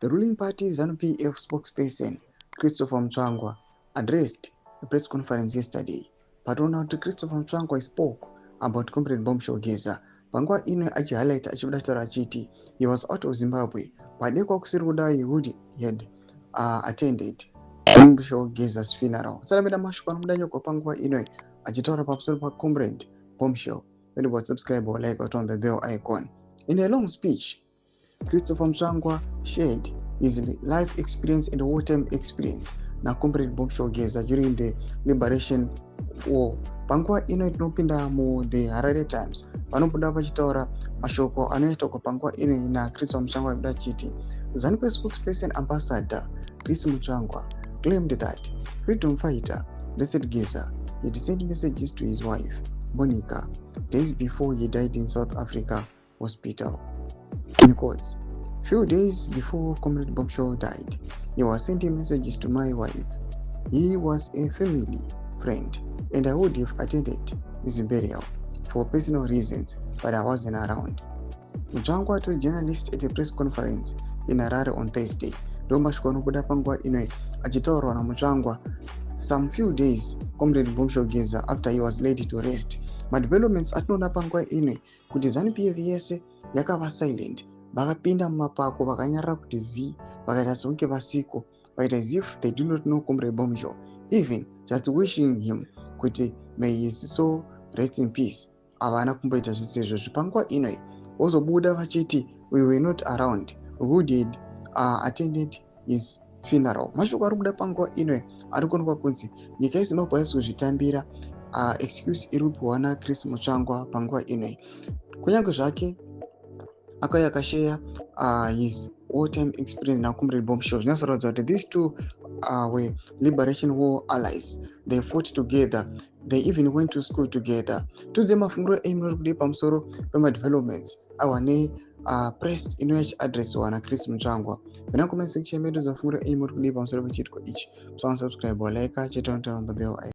The ruling party ZANU-PF spokesperson Christopher Mchangwa addressed a press conference yesterday. Patona to Christopher Mchangwa spoke about Comrade Bombshell Geza. Panguva ino achihighlight achibudataura achiti he was out of Zimbabwe padekwa kusiri kudai he had attended Bombshell Geza's funeral. Salameda mashoko anobudanyogwa panguva ino achitaura pamusoro paComrade Bombshell. Then about subscribe or like or turn the bell icon. In a long speech, Christopher Mchangwa shared his life experience and wartime experience na Comrade Bombshell Geza during the liberation war. Panguva ino tinopinda mu the Harare Times vanobuda vachitaura mashoko anoita kwa panguva ino na Christopher Mchangwa abuda chiti ZANU-PF spokesperson ambassador Chris Mchangwa claimed that freedom fighter Blessed Geza had sent messages to his wife Monica days before he died in South Africa hospital. In quotes, few days before Comrade Bombshell died, he was sending messages to my wife. He was a family friend and I would have attended his burial for personal reasons, but I wasn't around. Mchangwa told journalists at a press conference in Harare on Thursday. Domashko anobuda panguva ino achitaurwa naMchangwa some few days Comrade Bombshell Geza after he was laid to rest. Madevelopments atinoona panguva ino kuti ZANU-PF yese yakava silent, vakapinda mumapako vakanyarara kuti zi, vakaita sekunge vasiko, vakaita as if they do not know Comrade Bombshell, even just wishing him kuti may his soul rest in peace. Havana kumboita zvisizvo zvipanguva ino vozobuda vachiti we were not around, who did attended his funeral. Mashoko ari kubuda panguva ino ari kuonekwa kunzi nyika iZimbabwe yaizozvitambira excuse iri kupiwa naChris Mchangwa panguva ino. Kunyange zvake akauya akashare his wartime experience na Comrade Bombshell. Zvinoratidza kuti these two were liberation war allies. They fought together. They even went to school together. Tudze mafunguro emunori kudii pamusoro pemadevelopments awane press ino yachiadresiwa naChris Mchangwa. Vena comment section medu zvafunguro emunori kudii pamusoro pechitiko ichi. Subscribe or like chete on the bell icon.